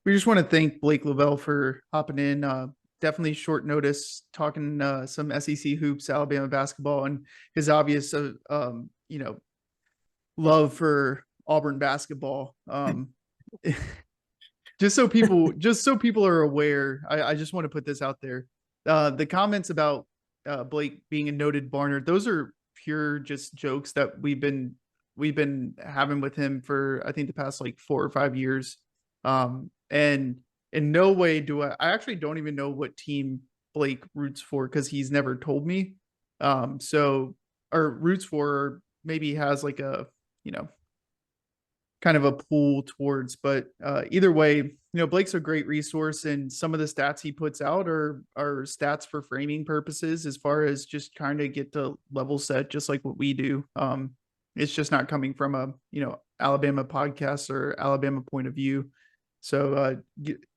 We just want to thank Blake Lavelle for hopping in. Definitely short notice, talking some SEC hoops, Alabama basketball, and his obvious, love for Auburn basketball. Just so people are aware, I just want to put this out there. The comments about Blake being a noted Barnard, those are pure just jokes that we've been having with him for I think the past like 4 or 5 years. And in no way do I actually don't even know what team Blake roots for because he's never told me. So or roots for, or maybe has like a, you know, kind of a pull towards. But either way, Blake's a great resource, and some of the stats he puts out are stats for framing purposes, as far as just trying to get to level set, just like what we do. It's just not coming from a Alabama podcast or Alabama point of view. So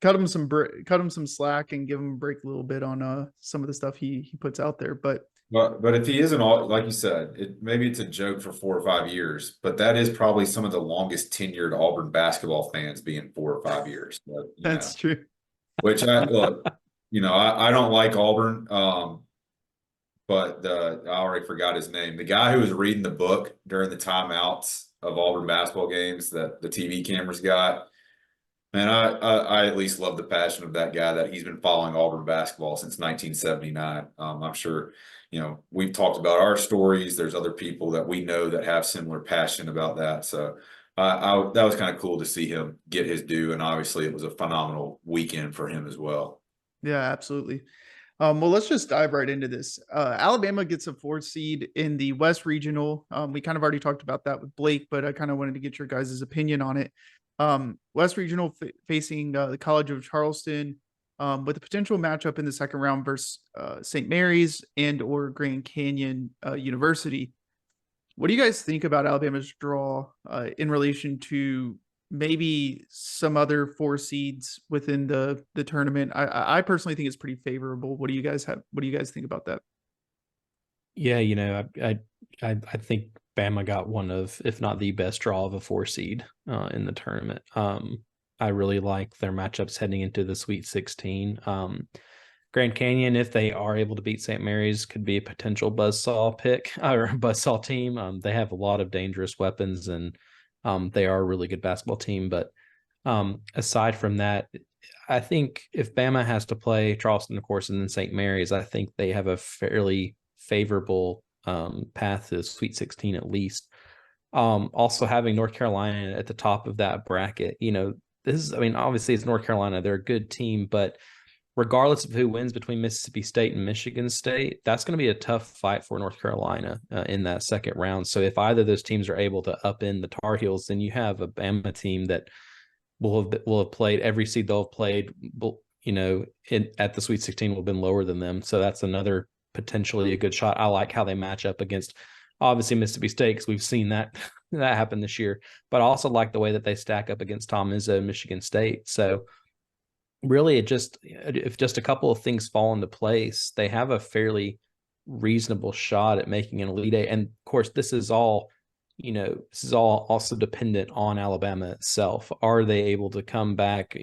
cut him some slack and give him a break a little bit on some of the stuff he puts out there. But But if he isn't all like you said, maybe it's a joke for 4 or 5 years, but that is probably some of the longest tenured Auburn basketball fans being 4 or 5 years. But, that's true. which I look, I don't like Auburn. But I already forgot his name. The guy who was reading the book during the timeouts of Auburn basketball games that the TV cameras got. Man, I at least love the passion of that guy, that he's been following Auburn basketball since 1979. I'm sure, we've talked about our stories. There's other people that we know that have similar passion about that. So that was kind of cool to see him get his due. And obviously it was a phenomenal weekend for him as well. Yeah, absolutely. Well, let's just dive right into this. Alabama gets a 4th seed in the West Regional. We kind of already talked about that with Blake, but I kind of wanted to get your guys' opinion on it. West Regional facing the College of Charleston, with a potential matchup in the second round versus St. Mary's and or Grand Canyon University. What do you guys think about Alabama's draw in relation to maybe some other 4 seeds within the tournament? I personally think it's pretty favorable. What do you guys have? What do you guys think about that? Yeah, I think Bama got one of, if not the best draw of a 4 seed in the tournament. I really like their matchups heading into the Sweet 16. Grand Canyon, if they are able to beat St. Mary's, could be a potential buzzsaw pick or buzzsaw team. They have a lot of dangerous weapons, and they are a really good basketball team. But aside from that, I think if Bama has to play Charleston, of course, and then St. Mary's, I think they have a fairly favorable path to the Sweet 16 at least. Also having North Carolina at the top of that bracket, obviously it's North Carolina. They're a good team, but regardless of who wins between Mississippi State and Michigan State, that's going to be a tough fight for North Carolina in that second round. So if either of those teams are able to upend the Tar Heels, then you have a Bama team that will have played every seed they'll have played, at the Sweet 16 will have been lower than them. So that's another potentially a good shot. I like how they match up against obviously Mississippi State, because we've seen that happen this year, but I also like the way that they stack up against Tom Izzo and Michigan State. So really if just a couple of things fall into place, they have a fairly reasonable shot at making an Elite Eight. And of course, this is all also dependent on Alabama itself. Are they able to come back?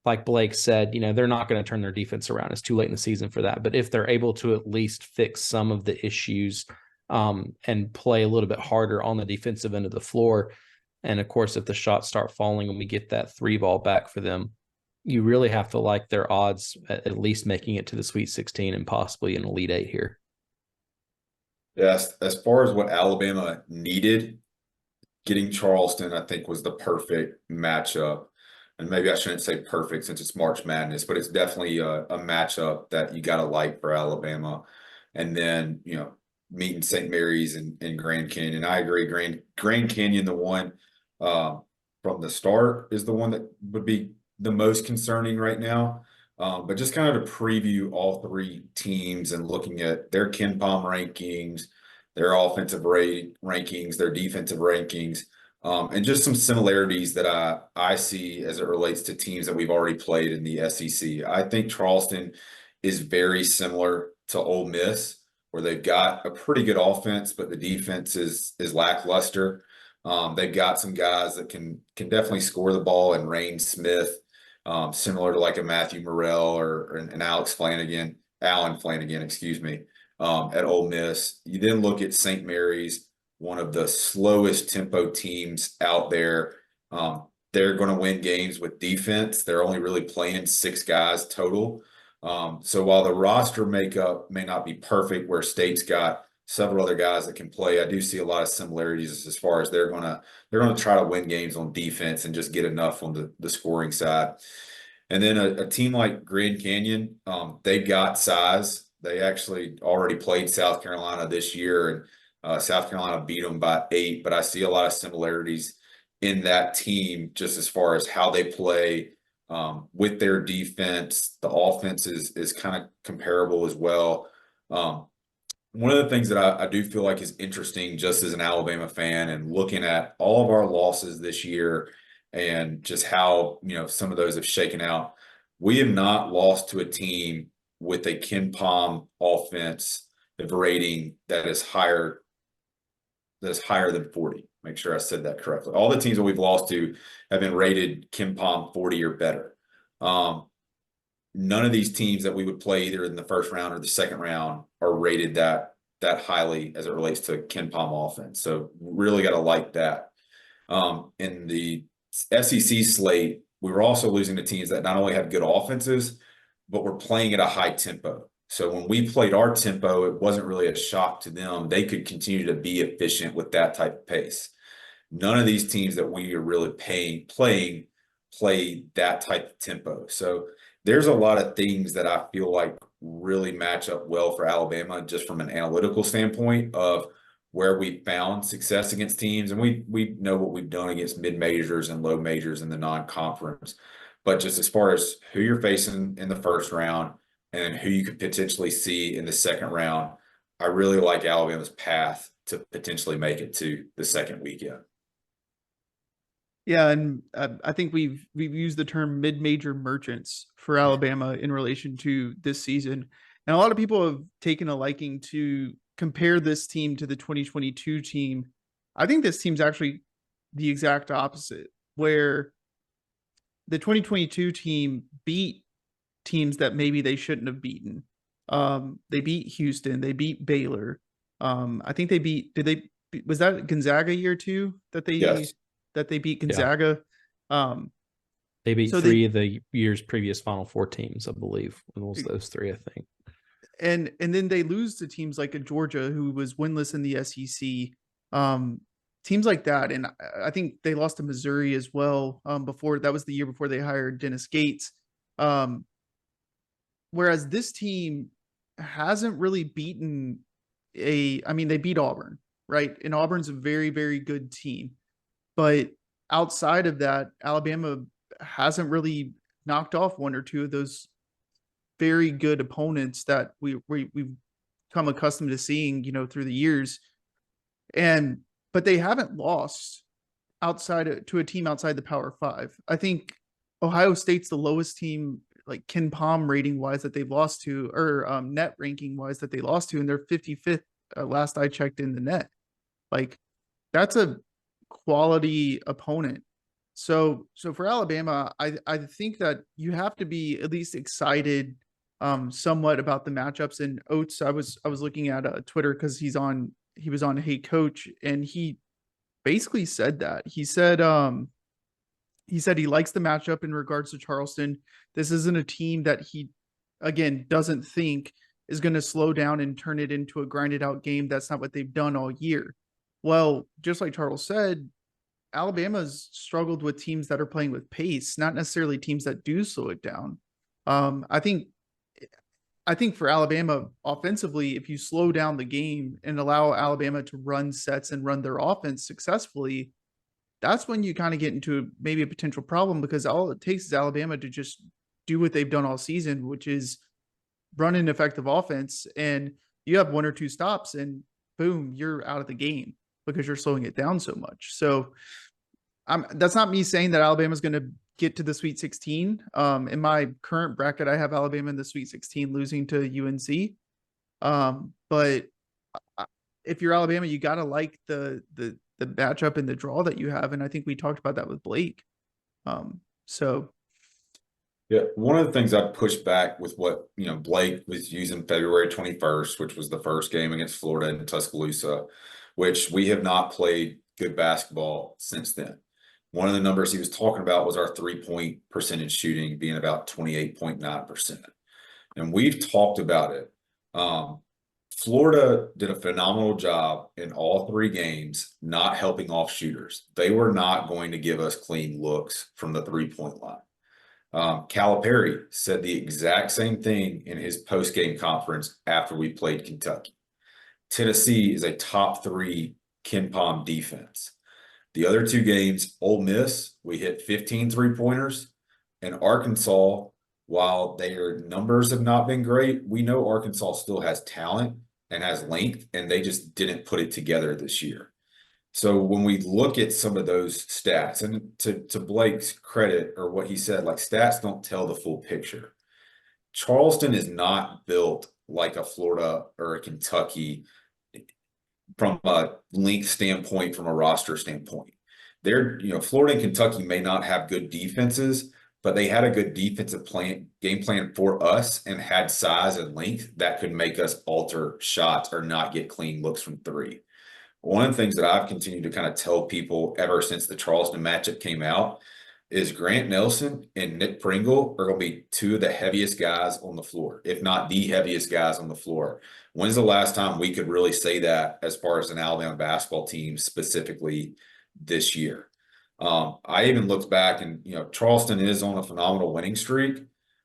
Like Blake said, they're not going to turn their defense around. It's too late in the season for that. But if they're able to at least fix some of the issues and play a little bit harder on the defensive end of the floor, and of course, if the shots start falling and we get that 3 ball back for them, you really have to like their odds at least making it to the Sweet 16 and possibly an Elite Eight here. Yes, as far as what Alabama needed, getting Charleston, I think, was the perfect matchup. And maybe I shouldn't say perfect since it's March Madness, but it's definitely a matchup that you got to like for Alabama. And then, meeting St. Mary's and Grand Canyon. I agree. Grand Canyon, the one from the start, is the one that would be the most concerning right now. But just kind of to preview all 3 teams and looking at their KenPom rankings, their offensive rankings, their defensive rankings, and just some similarities that I see as it relates to teams that we've already played in the SEC. I think Charleston is very similar to Ole Miss, where they've got a pretty good offense, but the defense is lackluster. They've got some guys that can definitely score the ball, and Rain Smith similar to like a Matthew Morrell or an Alan Flanagan, excuse me, at Ole Miss. You then look at St. Mary's, one of the slowest tempo teams out there. They're going to win games with defense. They're only really playing 6 guys total. So while the roster makeup may not be perfect, where State's got several other guys that can play, I do see a lot of similarities as far as they're gonna try to win games on defense and just get enough on the scoring side. And then a team like Grand Canyon, they've got size. They actually already played South Carolina this year, and South Carolina beat them by 8. But I see a lot of similarities in that team just as far as how they play with their defense. The offense is kind of comparable as well. One of the things that I do feel like is interesting, just as an Alabama fan, and looking at all of our losses this year and just how, some of those have shaken out, we have not lost to a team with a Ken Pom offense of rating that is higher than 40. Make sure I said that correctly. All the teams that we've lost to have been rated Ken Pom 40 or better. None of these teams that we would play either in the first round or the second round are rated that highly as it relates to Ken Pom offense. So really got to like that. In the SEC slate, we were also losing to teams that not only have good offenses, but were playing at a high tempo. So when we played our tempo, it wasn't really a shock to them. They could continue to be efficient with that type of pace. None of these teams that we are really playing play that type of tempo. So there's a lot of things that I feel like really match up well for Alabama, just from an analytical standpoint of where we found success against teams. And we know what we've done against mid-majors and low majors in the non-conference. But just as far as who you're facing in the first round and who you could potentially see in the second round, I really like Alabama's path to potentially make it to the second weekend. Yeah, and I think we've used the term mid-major merchants for Alabama in relation to this season. And a lot of people have taken a liking to compare this team to the 2022 team. I think this team's actually the exact opposite, where the 2022 team beat teams that maybe they shouldn't have beaten. They beat Houston, they beat Baylor. I think was that Gonzaga year 2 that they Yes. that they beat Gonzaga? They beat so 3 of the year's previous Final Four teams, I believe. It was those 3, I think. And then they lose to teams like a Georgia, who was winless in the SEC. Teams like that, and I think they lost to Missouri as well. Before that was the year before they hired Dennis Gates. Whereas this team hasn't really beaten they beat Auburn, right? And Auburn's a very, very good team. But outside of that, Alabama hasn't really knocked off 1 or 2 of those very good opponents that we've come accustomed to seeing, through the years. But they haven't lost to a team outside the Power 5. I think Ohio State's the lowest team, like Ken Pom rating wise, that they've lost to, or net ranking wise that they lost to, and they're 55th last I checked in the net. Like, that's a quality opponent. So for Alabama, I think that you have to be at least excited somewhat about the matchups. And Oates, I was looking at Twitter because he was on Hey Coach, and he basically said that. He said he likes the matchup in regards to Charleston. This isn't a team that he, again, doesn't think is going to slow down and turn it into a grinded out game. That's not what they've done all year. Well, just like Charles said, Alabama's struggled with teams that are playing with pace, not necessarily teams that do slow it down. I think for Alabama offensively, if you slow down the game and allow Alabama to run sets and run their offense successfully, that's when you kind of get into maybe a potential problem, because all it takes is Alabama to just do what they've done all season, which is run an effective offense, and you have 1 or 2 stops and boom, you're out of the game because you're slowing it down so much. So that's not me saying that Alabama's going to get to the Sweet 16. In my current bracket, I have Alabama in the Sweet 16 losing to UNC. But if you're Alabama, you got to like the matchup and the draw that you have. And I think we talked about that with Blake. So Yeah, one of the things I pushed back with what, Blake was using February 21st, which was the first game against Florida in Tuscaloosa, which we have not played good basketball since then. One of the numbers he was talking about was our 3-point percentage shooting being about 28.9%. And we've talked about it. Florida did a phenomenal job in all 3 games not helping off shooters. They were not going to give us clean looks from the 3-point line. Calipari said the exact same thing in his post-game conference after we played Kentucky. Tennessee is a top 3 KenPom defense. The other 2 games, Ole Miss, we hit 15 3-pointers, and Arkansas, while their numbers have not been great, we know Arkansas still has talent and has length, and they just didn't put it together this year. So when we look at some of those stats, and to Blake's credit, or what he said, like, stats don't tell the full picture. Charleston is not built like a Florida or a Kentucky from a length standpoint, from a roster standpoint. Florida and Kentucky may not have good defenses, but they had a good defensive game plan for us, and had size and length that could make us alter shots or not get clean looks from 3. One of the things that I've continued to kind of tell people ever since the Charleston matchup came out is Grant Nelson and Nick Pringle are going to be 2 of the heaviest guys on the floor, if not the heaviest guys on the floor. When's the last time we could really say that as far as an Alabama basketball team specifically this year? I even looked back, and, Charleston is on a phenomenal winning streak.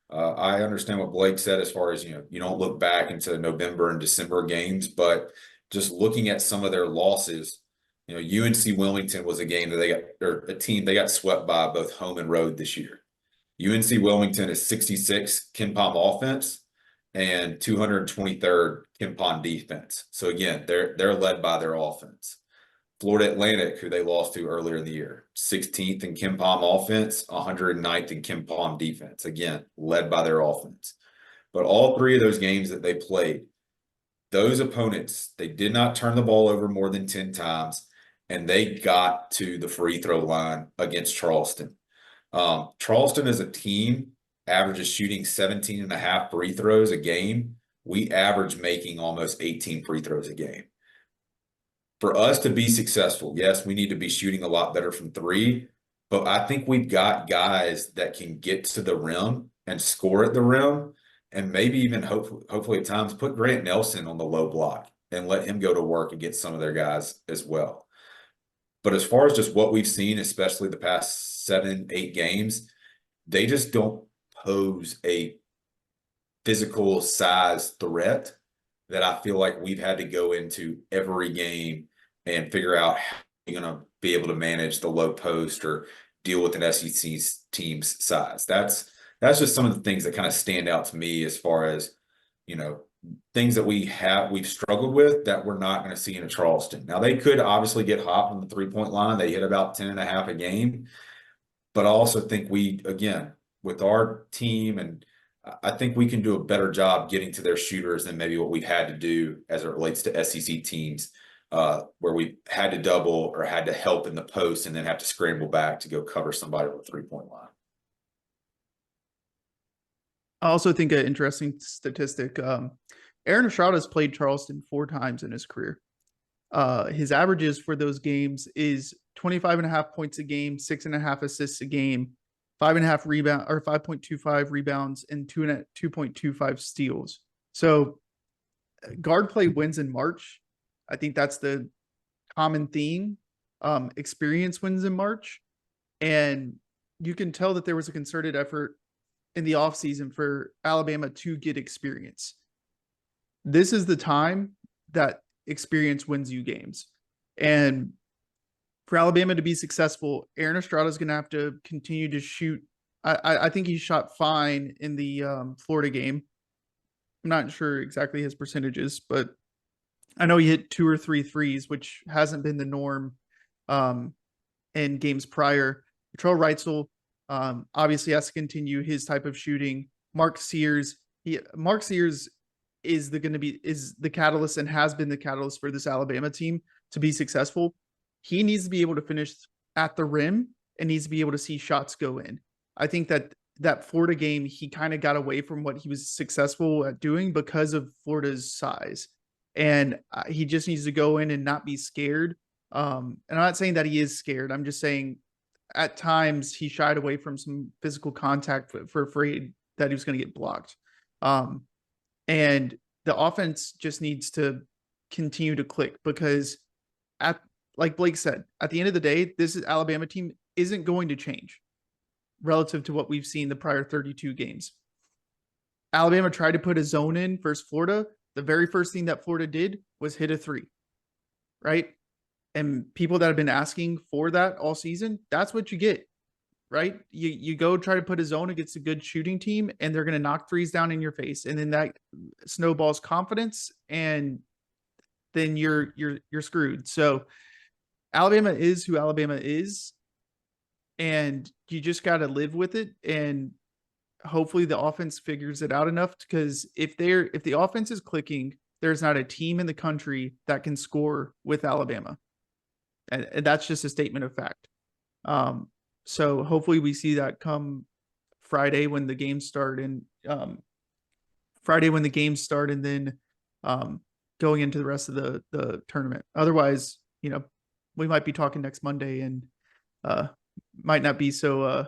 I understand what Blake said as far as, you don't look back into November and December games, but just looking at some of their losses, UNC Wilmington was a game that a team they got swept by both home and road this year. UNC Wilmington is 66 KenPom offense and 223rd KenPom defense. So again, they're led by their offense. Florida Atlantic, who they lost to earlier in the year, 16th in KenPom offense, 109th in KenPom defense. Again, led by their offense. But all 3 of those games that they played, those opponents, they did not turn the ball over more than 10 times, and they got to the free throw line against Charleston. Charleston as a team averages shooting 17.5 free throws a game. We average making almost 18 free throws a game. For us to be successful, yes, we need to be shooting a lot better from 3, but I think we've got guys that can get to the rim and score at the rim, and maybe even hopefully at times put Grant Nelson on the low block and let him go to work and get some of their guys as well. But as far as just what we've seen, especially the past 7-8 games, they just don't pose a physical size threat that I feel like we've had to go into every game and figure out how you're going to be able to manage the low post or deal with an SEC team's size. That's just some of the things that kind of stand out to me as far as, things that we've struggled with that we're not going to see in a Charleston. Now, they could obviously get hot from the 3-point line. They hit about 10.5 a game. But I also think again, with our team, and I think we can do a better job getting to their shooters than maybe what we've had to do as it relates to SEC teams, where we had to double or had to help in the post and then have to scramble back to go cover somebody with a 3-point line. I also think an interesting statistic, Aaron Estrada has played Charleston 4 times in his career. His averages for those games is 25.5 points a game, 6.5 assists a game, 5.25 rebounds, and 2.25 steals. So guard play wins in March. I think that's the common theme. Experience wins in March. And you can tell that there was a concerted effort in the offseason for Alabama to get experience. This is the time that experience wins you games. And for Alabama to be successful, Aaron Estrada is going to have to continue to shoot. I think he shot fine in the Florida game. I'm not sure exactly his percentages, but I know he hit 2 or 3 threes, which hasn't been the norm in games prior. Patrol Reitzel obviously has to continue his type of shooting. Mark Sears is the catalyst and has been the catalyst for this Alabama team to be successful. He needs to be able to finish at the rim and needs to be able to see shots go in. I think that that Florida game, he kind of got away from what he was successful at doing because of Florida's size. And he just needs to go in and not be scared. And I'm not saying that he is scared. I'm just saying at times he shied away from some physical contact for afraid that he was going to get blocked. And the offense just needs to continue to click because like Blake said, at the end of the day, this is Alabama team isn't going to change relative to what we've seen the prior 32 games. Alabama tried to put a zone in versus Florida. The very first thing that Florida did was hit a 3, right? And people that have been asking for that all season, that's what you get, right? You go try to put a zone against a good shooting team, and they're going to knock threes down in your face, and then that snowballs confidence, and then you're screwed. So Alabama is who Alabama is, and you just got to live with it. And hopefully the offense figures it out enough, because if the offense is clicking, there's not a team in the country that can score with Alabama. And that's just a statement of fact. So hopefully we see that come Friday when the games start, and then going into the rest of the tournament. Otherwise, we might be talking next Monday and might not be so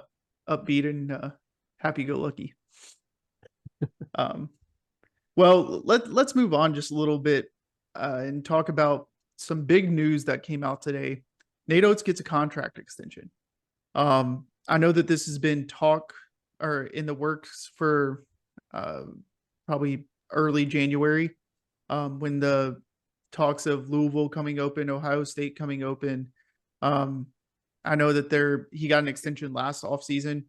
upbeat and happy-go-lucky. Well, let's move on just a little bit and talk about some big news that came out today. Nate Oates gets a contract extension. I know that this has been talk or in the works for probably early January, when the talks of Louisville coming open, Ohio State coming open. I know that he got an extension last offseason,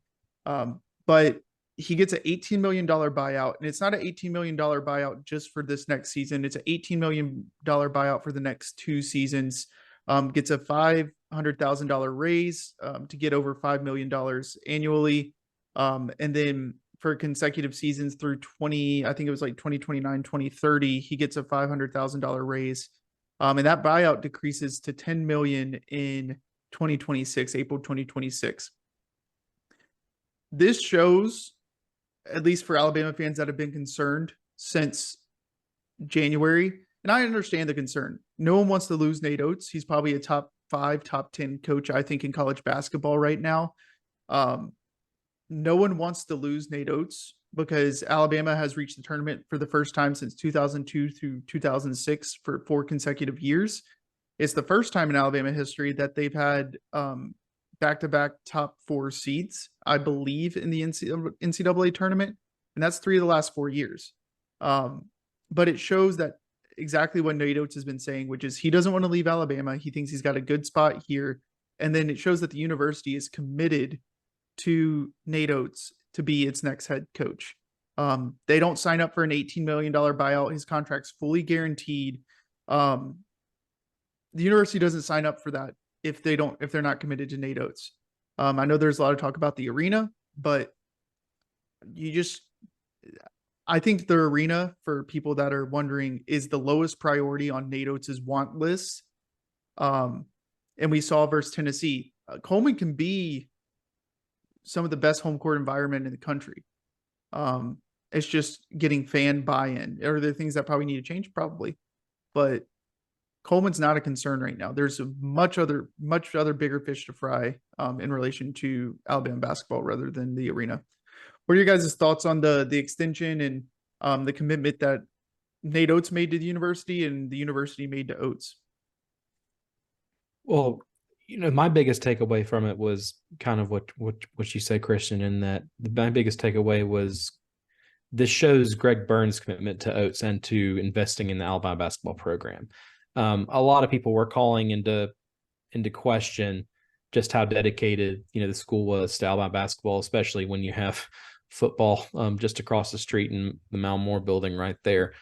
but he gets an $18 million buyout, and it's not an $18 million buyout just for this next season. It's an $18 million buyout for the next 2 seasons. Gets a $500,000 raise to get over $5 million annually. And then for consecutive seasons through 2029, 2030, he gets a $500,000 raise. And that buyout decreases to $10 million in 2026, April 2026. This shows, at least for Alabama fans that have been concerned since January, and I understand the concern. No one wants to lose Nate Oates. He's probably a top 5, top 10 coach, I think, in college basketball right now. No one wants to lose Nate Oates because Alabama has reached the tournament for the first time since 2002 through 2006 for 4 consecutive years. It's the first time in Alabama history that they've had back-to-back top 4 seeds, I believe, in the NCAA tournament, and that's 3 of the last 4 years. But it shows that exactly what Nate Oates has been saying, which is he doesn't want to leave Alabama. He thinks he's got a good spot here. And then it shows that the university is committed to Nate Oates to be its next head coach. They don't sign up for an $18 million buyout. His contract's fully guaranteed. The university doesn't sign up for that if they're not committed to Nate Oates. I know there's a lot of talk about the arena, but I think the arena, for people that are wondering, is the lowest priority on Nate Oates' want list. And we saw versus Tennessee, Coleman can be some of the best home court environment in the country. It's just getting fan buy-in. Are there things that probably need to change? Probably, but Coleman's not a concern right now. There's a much other bigger fish to fry in relation to Alabama basketball rather than the arena. What are your guys' thoughts on the extension and the commitment that Nate Oates made to the university and the university made to Oates? Well, my biggest takeaway from it was kind of what you said, Christian, in that my biggest takeaway was this shows Greg Byrne's commitment to Oates and to investing in the Alabama basketball program. A lot of people were calling into question just how dedicated, the school was to Alabama basketball, especially when you have football just across the street in the Malmore building right there.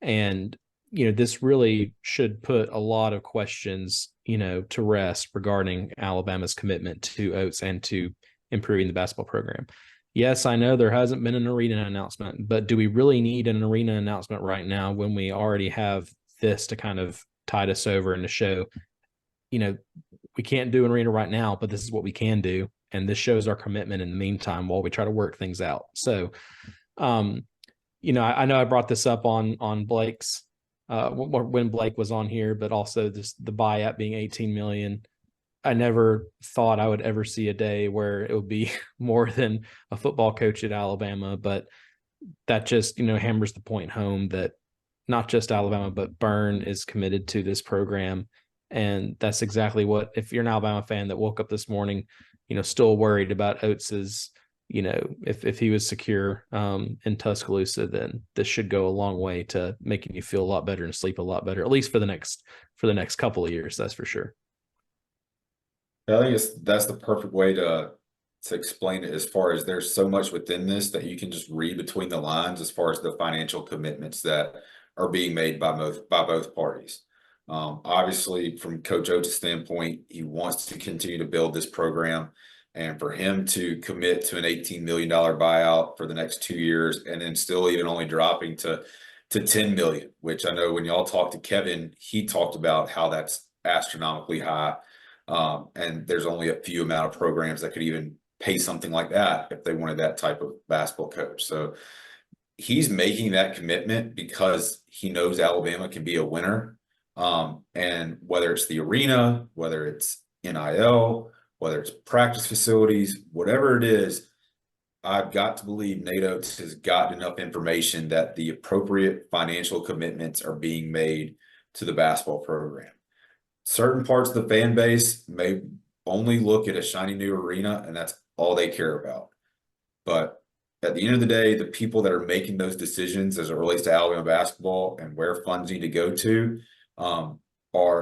And, this really should put a lot of questions, to rest regarding Alabama's commitment to Oates and to improving the basketball program. Yes, I know there hasn't been an arena announcement, but do we really need an arena announcement right now when we already have this to kind of tide us over and to show, we can't do an arena right now, but this is what we can do. And this shows our commitment in the meantime while we try to work things out. So, you know, I know I brought this up on Blake's when Blake was on here, but also the buyout being 18 million. I never thought I would ever see a day where it would be more than a football coach at Alabama, but that just, you know, hammers the point home that not just Alabama, but Byrne is committed to this program. And that's exactly what, if you're an Alabama fan that woke up this morning, you know, still worried about Oates's, you know, if he was secure in Tuscaloosa, then this should go a long way to making you feel a lot better and sleep a lot better, at least for the next couple of years. That's for sure. I think that's the perfect way to explain it, as far as there's so much within this that you can just read between the lines as far as the financial commitments that are being made by both parties. Obviously, from Coach Oates' standpoint, he wants to continue to build this program, and for him to commit to an $18 million buyout for the next 2 years, and then still even only dropping to 10 million, which I know when y'all talked to Kevin, he talked about how that's astronomically high. And there's only a few amount of programs that could even pay something like that if they wanted that type of basketball coach. So he's making that commitment because he knows Alabama can be a winner. And whether it's the arena, whether it's NIL, whether it's practice facilities, whatever it is, I've got to believe Nate Oates has gotten enough information that the appropriate financial commitments are being made to the basketball program. Certain parts of the fan base may only look at a shiny new arena, and that's all they care about. But at the end of the day, the people that are making those decisions as it relates to Alabama basketball and where funds need to go to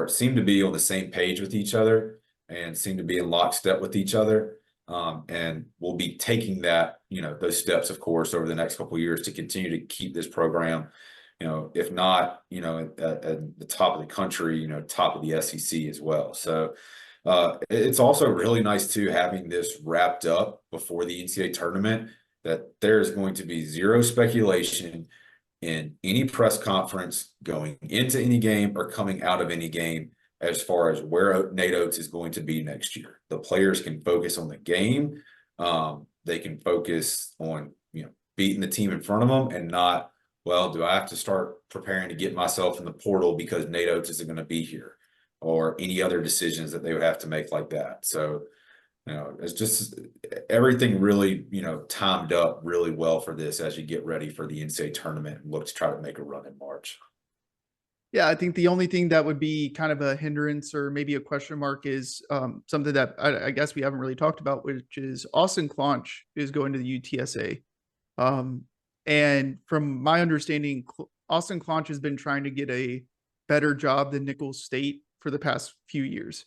seem to be on the same page with each other and seem to be in lockstep with each other. And we'll be taking that, you know, those steps, of course, over the next couple of years to continue to keep this program, you know, if not, you know, at the top of the country, you know, top of the SEC as well. So it's also really nice too, having this wrapped up before the NCAA tournament, that there's going to be zero speculation in any press conference going into any game or coming out of any game as far as where Nate Oates is going to be next year. The players can focus on the game. They can focus on, you know, beating the team in front of them, and not, well, do I have to start preparing to get myself in the portal because Nate Oates isn't going to be here, or any other decisions that they would have to make like that. So, you know, it's just everything really, you know, timed up really well for this as you get ready for the NCAA tournament and look to try to make a run in March. Yeah, I think the only thing that would be kind of a hindrance or maybe a question mark is something that I guess we haven't really talked about, which is Austin Clonch is going to the UTSA. And from my understanding, Austin Clonch has been trying to get a better job than Nicholls State for the past few years.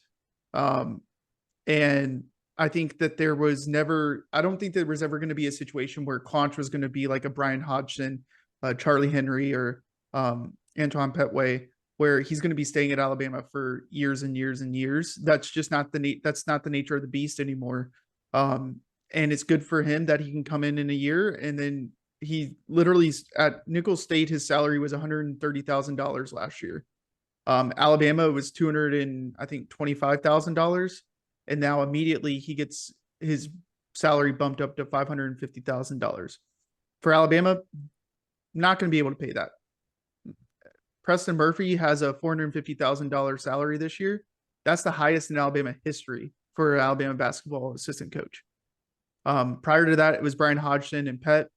And I think that I don't think there was ever going to be a situation where Clonch was going to be like a Brian Hodgson, Charlie Henry, or Antoine Petway, where he's going to be staying at Alabama for years and years and years. That's just not that's not the nature of the beast anymore. And it's good for him that he can come in a year, and then he literally at Nicholls State, his salary was $130,000 last year. Alabama was $225,000, and now immediately he gets his salary bumped up to $550,000. For Alabama, not going to be able to pay that. Preston Murphy has a $450,000 salary this year. That's the highest in Alabama history for an Alabama basketball assistant coach. Prior to that, it was Brian Hodgson and Pett,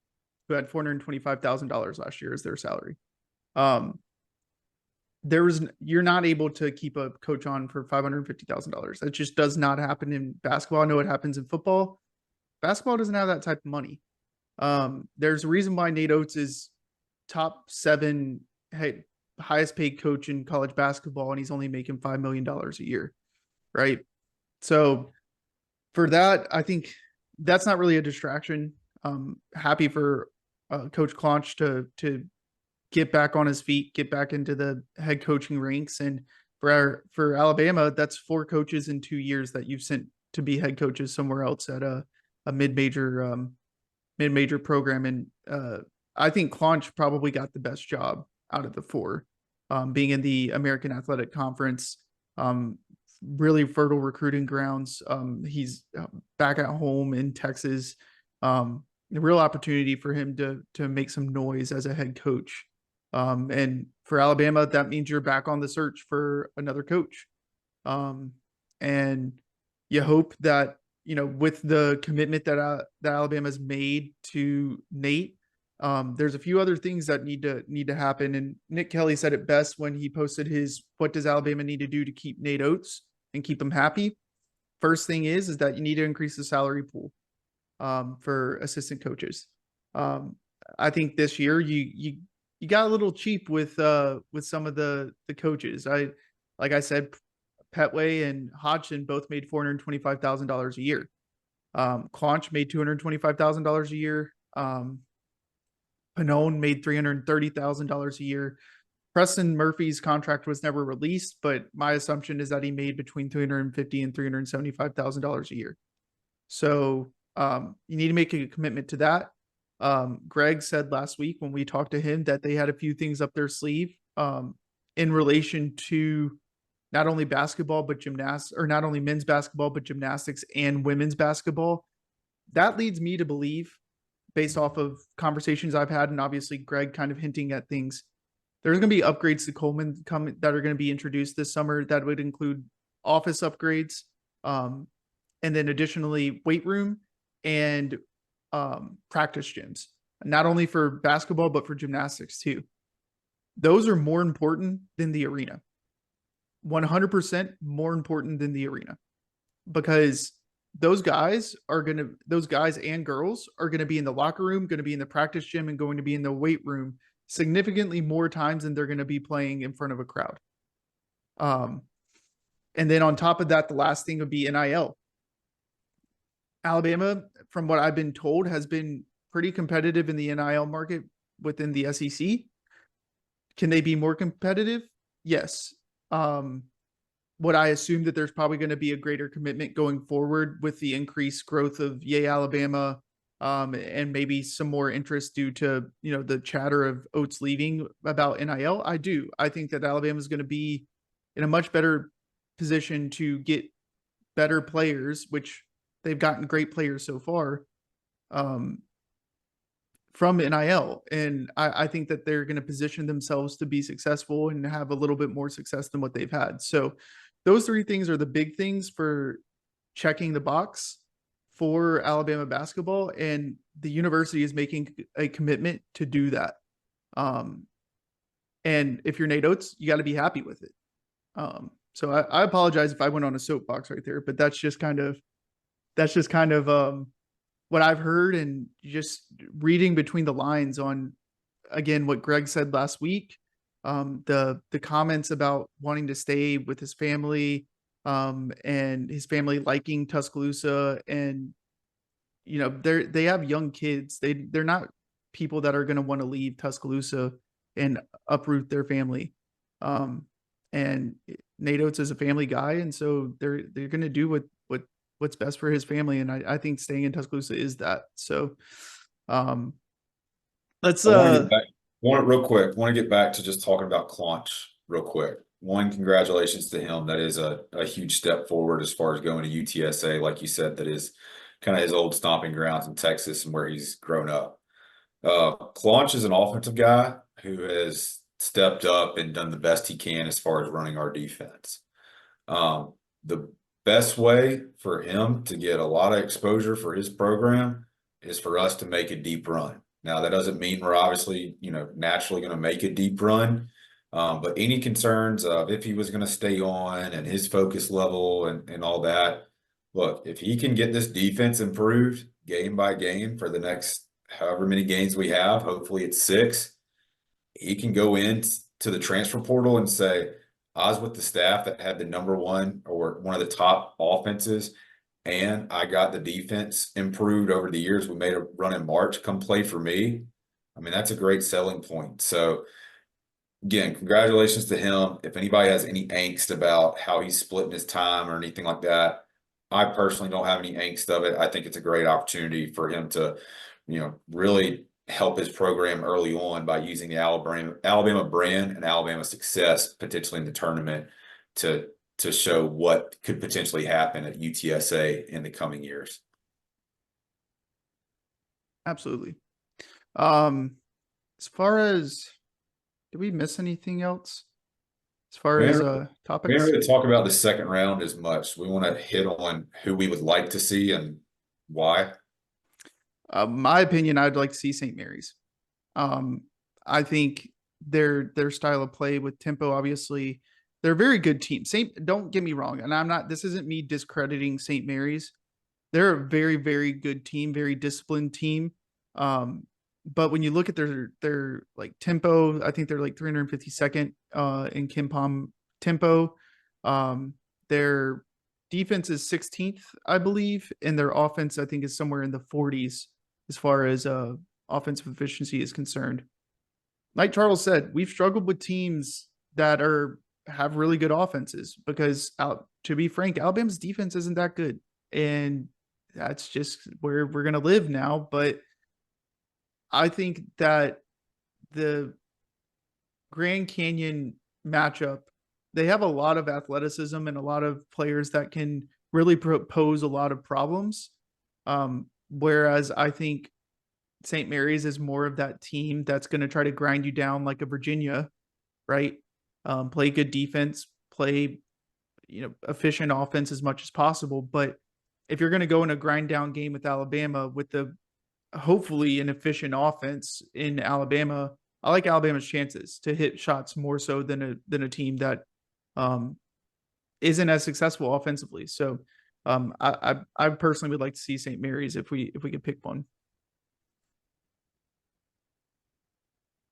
who had $425,000 last year as their salary. You're not able to keep a coach on for $550,000. That just does not happen in basketball. I know it happens in football. Basketball doesn't have that type of money. There's a reason why Nate Oates is top 7 highest paid coach in college basketball, and he's only making $5 million a year, right? So for that, I think that's not really a distraction. Happy for Coach Clonch to get back on his feet, get back into the head coaching ranks. And for Alabama, that's 4 coaches in 2 years that you've sent to be head coaches somewhere else at a mid-major program. And I think Clonch probably got the best job out of the 4, being in the American Athletic Conference, really fertile recruiting grounds. He's back at home in Texas. A real opportunity for him to make some noise as a head coach. And for Alabama, that means you're back on the search for another coach. And you hope that, with the commitment that Alabama's made to Nate, there's a few other things that need to happen. And Nick Kelly said it best when he posted his "What does Alabama need to do to keep Nate Oates and keep him happy?" First thing is that you need to increase the salary pool for assistant coaches. I think this year you got a little cheap with some of the coaches. Like I said, Petway and Hodgson both made $425,000 a year. Claunch made $225,000 a year. Pannone made $330,000 a year. Preston Murphy's contract was never released, but my assumption is that he made between $350,000 and $375,000 a year. So you need to make a commitment to that. Greg said last week when we talked to him that they had a few things up their sleeve in relation to not only basketball, but gymnastics, or not only men's basketball, but gymnastics and women's basketball. That leads me to believe, based off of conversations I've had, and obviously Greg kind of hinting at things, there's going to be upgrades to Coleman that are going to be introduced this summer that would include office upgrades, and then additionally weight room and practice gyms, not only for basketball, but for gymnastics too. Those are more important than the arena. 100% more important than the arena, because those guys and girls are going to be in the locker room, going to be in the practice gym, and going to be in the weight room significantly more times than they're going to be playing in front of a crowd. And then on top of that, the last thing would be NIL. Alabama, from what I've been told, has been pretty competitive in the NIL market within the SEC. Can they be more competitive? Yes. What I assume that there's probably going to be a greater commitment going forward with the increased growth of Yay Alabama, and maybe some more interest due to, the chatter of Oates leaving about NIL. I think that Alabama is going to be in a much better position to get better players, which they've gotten great players so far, from NIL. And I think that they're going to position themselves to be successful and have a little bit more success than what they've had. So those three things are the big things for checking the box for Alabama basketball. And the university is making a commitment to do that. And if you're Nate Oates, you got to be happy with it. So I apologize if I went on a soapbox right there, but that's just kind of what I've heard, and just reading between the lines on, again, what Greg said last week, the comments about wanting to stay with his family, and his family liking Tuscaloosa, and they have young kids. They're not people that are going to want to leave Tuscaloosa and uproot their family. And Nate Oates is a family guy, and so they're going to do what's best for his family. And I think staying in Tuscaloosa is that. So let's real quick. Want to get back to just talking about Claunch real quick. One, congratulations to him. That is a huge step forward as far as going to UTSA, like you said, that is kind of his old stomping grounds in Texas and where he's grown up. Claunch is an offensive guy who has stepped up and done the best he can as far as running our defense. The best way for him to get a lot of exposure for his program is for us to make a deep run. Now, that doesn't mean we're obviously, naturally going to make a deep run. But any concerns of if he was going to stay on and his focus level and all that, look, if he can get this defense improved game by game for the next however many games we have, hopefully it's 6, he can go in to the transfer portal and say, I was with the staff that had the number one or one of the top offenses, and I got the defense improved over the years. We made a run in March. Come play for me. I mean, that's a great selling point. So, again, congratulations to him. If anybody has any angst about how he's splitting his time or anything like that, I personally don't have any angst of it. I think it's a great opportunity for him to, really help his program early on by using the Alabama brand and Alabama success potentially in the tournament to to show what could potentially happen at UTSA in the coming years. Absolutely. As far as, did we miss anything else? As far We as didn't topics? really talk about the second round as much. We want to hit on who we would like to see and why. My opinion, I'd like to see St. Mary's. I think their style of play with tempo, obviously, they're a very good team. Don't get me wrong, and I'm not. This isn't me discrediting St. Mary's. They're a very, very good team, very disciplined team. But when you look at their like tempo, I think they're like 352nd in KenPom tempo. Their defense is 16th, I believe, and their offense, I think, is somewhere in the 40s as far as offensive efficiency is concerned. Like Charles said, we've struggled with teams that have really good offenses because, to be frank, Alabama's defense isn't that good, and that's just where we're gonna live now. But I think that the Grand Canyon matchup, they have a lot of athleticism and a lot of players that can really pose a lot of problems. Whereas I think St. Mary's is more of that team that's going to try to grind you down like a Virginia, right? Play good defense, play efficient offense as much as possible. But if you're going to go in a grind down game with Alabama with the hopefully an efficient offense in Alabama, I like Alabama's chances to hit shots more so than a team that isn't as successful offensively. So I personally would like to see St. Mary's if we could pick one.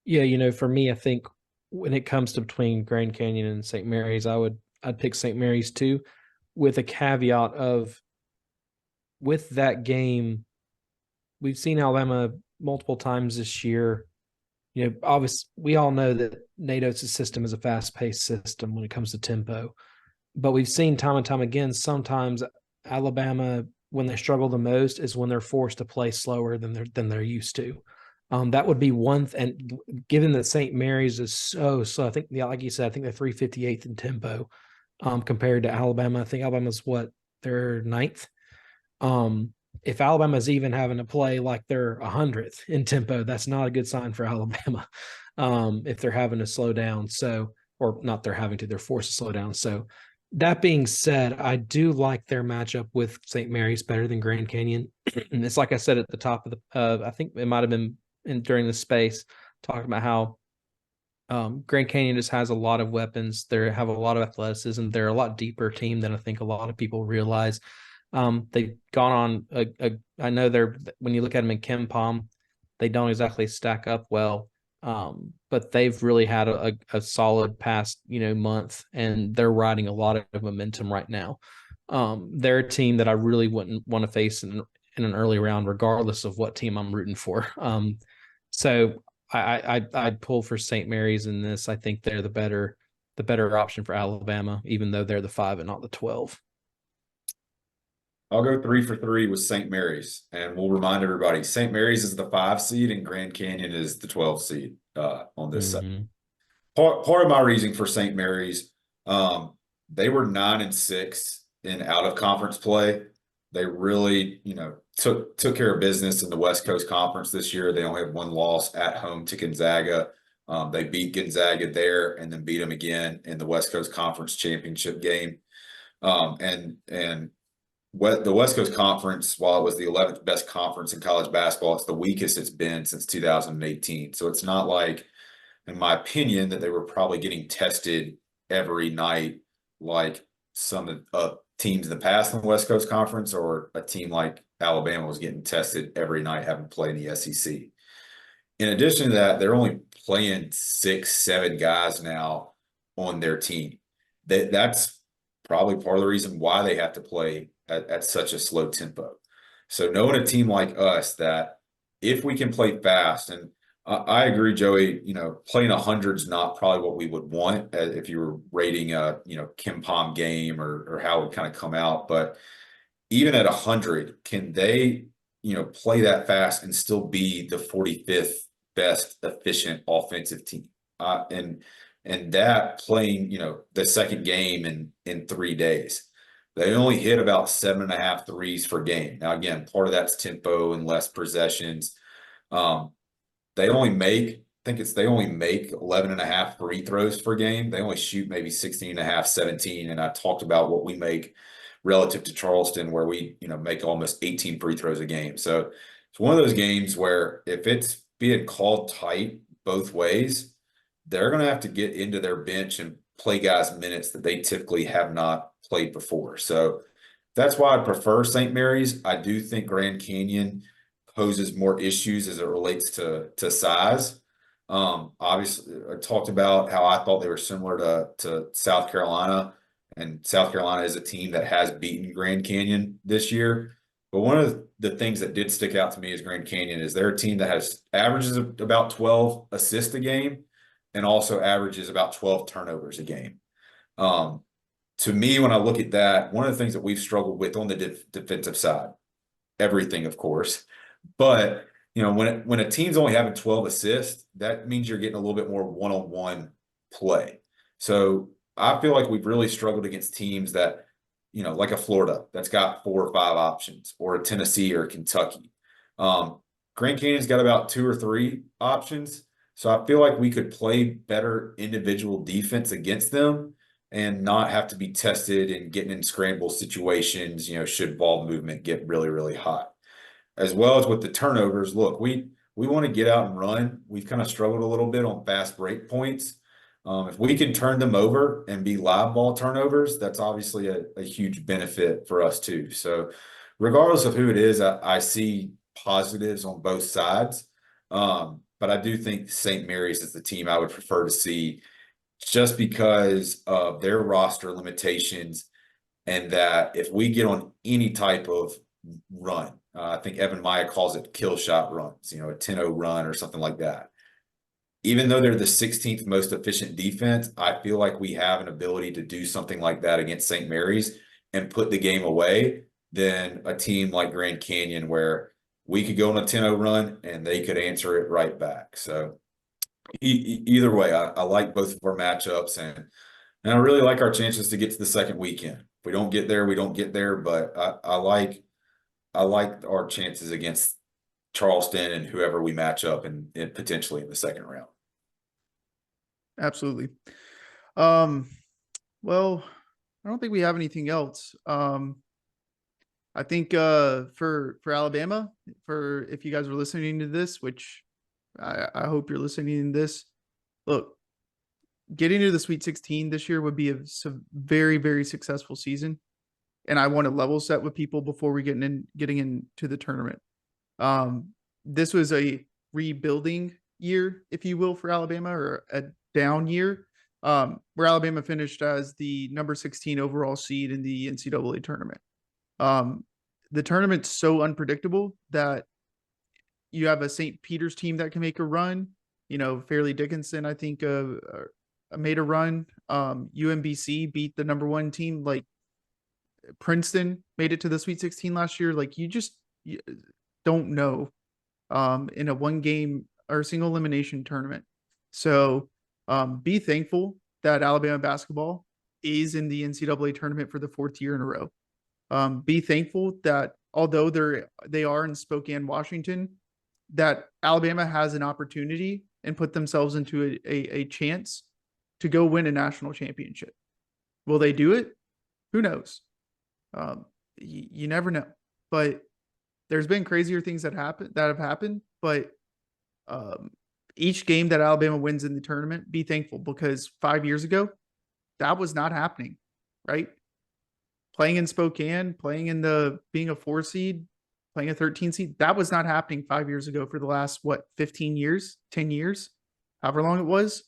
Yeah, for me, I think when it comes to between Grand Canyon and St. Mary's, I'd pick St. Mary's too, with a caveat of with that game, we've seen Alabama multiple times this year. Obviously, we all know that Nate Oates' system is a fast-paced system when it comes to tempo. But we've seen time and time again, sometimes Alabama, when they struggle the most, is when they're forced to play slower than they're used to. That would be one, and given that St. Mary's is so, I think, like you said, I think they're 358th in tempo compared to Alabama. I think Alabama's they're 9th. If Alabama's even having to play like they're 100th in tempo, that's not a good sign for Alabama. If they're having to slow down, they're forced to slow down. So that being said, I do like their matchup with St. Mary's better than Grand Canyon. And it's like I said at the top of the, I think it might've been during the space talking about how Grand Canyon just has a lot of weapons. They have a lot of athleticism. They're a lot deeper team than I think a lot of people realize. They've gone on I know when you look at them in KenPom, they don't exactly stack up well. But they've really had a solid past, month, and they're riding a lot of momentum right now. They're a team that I really wouldn't want to face in an early round, regardless of what team I'm rooting for. So I'd pull for St. Mary's in this. I think they're the better option for Alabama, even though they're the 5 and not the 12. I'll go 3 for 3 with St. Mary's, and we'll remind everybody St. Mary's is the 5 seed and Grand Canyon is the 12 seed on this side. Part of my reasoning for St. Mary's, they were 9-6 in out of conference play. They really, took care of business in the West Coast Conference this year. They only had one loss at home to Gonzaga. They beat Gonzaga there and then beat them again in the West Coast Conference championship game. The West Coast Conference, while it was the 11th best conference in college basketball, it's the weakest it's been since 2018. So it's not like, in my opinion, that they were probably getting tested every night like some teams in the past in the West Coast Conference, or a team like Alabama was getting tested every night having played in the SEC. In addition to that, they're only playing 6-7 guys now on their team. That's probably part of the reason why they have to play at such a slow tempo. So knowing a team like us that if we can play fast, and I agree, Joey, playing 100 is not probably what we would want if you were rating a, KenPom game or how it would kind of come out. But even at 100, can they, play that fast and still be the 45th best efficient offensive team? And And that playing, the second game in 3 days. They only hit about 7.5 threes per game. Now, again, part of that's tempo and less possessions. They only make, they only make 11.5 free throws per game. They only shoot maybe 16.5, 17. And I talked about what we make relative to Charleston, where we, make almost 18 free throws a game. So it's one of those games where if it's being called tight both ways, they're going to have to get into their bench and play guys minutes that they typically have not played before. So that's why I prefer St. Mary's. I do think Grand Canyon poses more issues as it relates to size. Obviously, I talked about how I thought they were similar to South Carolina, and South Carolina is a team that has beaten Grand Canyon this year. But one of the things that did stick out to me as Grand Canyon is they're a team that has averages about 12 assists a game and also averages about 12 turnovers a game. To me, when I look at that, one of the things that we've struggled with on the defensive side, everything, of course, but when a team's only having 12 assists, that means you're getting a little bit more one-on-one play. So I feel like we've really struggled against teams that, like a Florida that's got 4 or 5 options, or a Tennessee or a Kentucky. Grand Canyon's got about 2 or 3 options. So I feel like we could play better individual defense against them and not have to be tested and getting in scramble situations, should ball movement get really, really hot. As well as with the turnovers, look, we want to get out and run. We've kind of struggled a little bit on fast break points. If we can turn them over and be live ball turnovers, that's obviously a huge benefit for us too. So regardless of who it is, I see positives on both sides. But I do think St. Mary's is the team I would prefer to see, just because of their roster limitations, and that if we get on any type of run, I think Evan Maya calls it kill shot runs, a 10-0 run or something like that. Even though they're the 16th most efficient defense, I feel like we have an ability to do something like that against St. Mary's and put the game away than a team like Grand Canyon, where we could go on a 10-0 run and they could answer it right back. So either way, I like both of our matchups, and I really like our chances to get to the second weekend. If we don't get there, we don't get there, but I like our chances against Charleston and whoever we match up and potentially in the second round. Absolutely. Well, I don't think we have anything else. I think for Alabama, for if you guys are listening to this, which I hope you're listening to this, look, getting to the Sweet 16 this year would be a very, very successful season. And I want to level set with people before we getting into the tournament. This was a rebuilding year, if you will, for Alabama, or a down year, where Alabama finished as the number 16 overall seed in the NCAA tournament. The tournament's so unpredictable that you have a St. Peter's team that can make a run. Fairleigh Dickinson, I think, made a run. UMBC beat the number 1 team. Like, Princeton made it to the Sweet 16 last year. Like, you don't know in a 1-game or single elimination tournament. So be thankful that Alabama basketball is in the NCAA tournament for the 4th year in a row. Be thankful that although they are in Spokane, Washington, that Alabama has an opportunity and put themselves into a chance to go win a national championship. Will they do it? Who knows? You never know. But there's been crazier things that have happened. But each game that Alabama wins in the tournament, be thankful, because 5 years ago, that was not happening, right? Playing in Spokane, being a 4 seed, playing a 13 seed, that was not happening 5 years ago for the last, 15 years, 10 years, however long it was.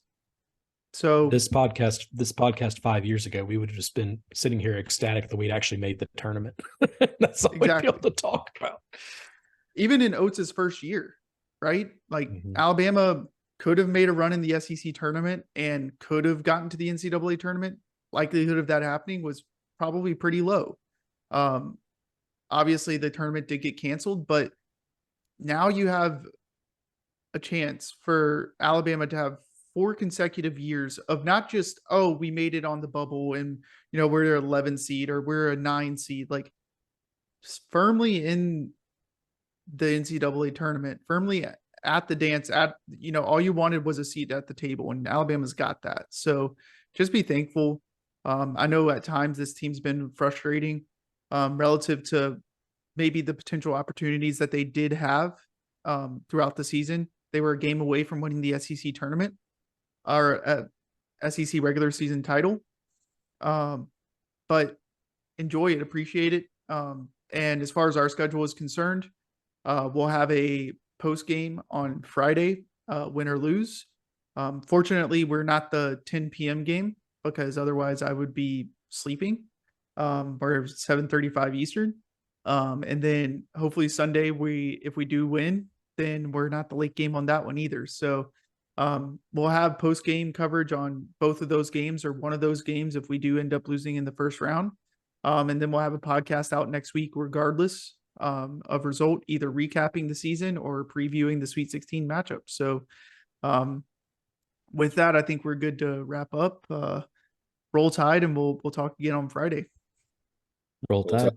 So this podcast 5 years ago, we would have just been sitting here ecstatic that we'd actually made the tournament. That's all we'd be able to talk about. Even in Oates' first year, right? Like, Alabama could have made a run in the SEC tournament and could have gotten to the NCAA tournament. Likelihood of that happening was probably pretty low. Obviously, the tournament did get canceled, but now you have a chance for Alabama to have 4 consecutive years of not just, oh, we made it on the bubble and, you know, we're an 11 seed or we're a 9 seed, like firmly in the NCAA tournament, firmly at the dance, at, you know, all you wanted was a seat at the table, and Alabama's got that. So just be thankful. I know at times this team's been frustrating relative to maybe the potential opportunities that they did have throughout the season. They were a game away from winning the SEC tournament or SEC regular season title. But enjoy it, appreciate it. And as far as our schedule is concerned, we'll have a post game on Friday, win or lose. Fortunately, we're not the 10 p.m. game because otherwise I would be sleeping. We're 7:35 Eastern. And then hopefully Sunday, if we do win, then we're not the late game on that one either. So we'll have post game coverage on both of those games or one of those games if we do end up losing in the first round. And then we'll have a podcast out next week, regardless of result, either recapping the season or previewing the Sweet 16 matchup. So with that, I think we're good to wrap up. Roll Tide, and we'll talk again on Friday. Roll Tide.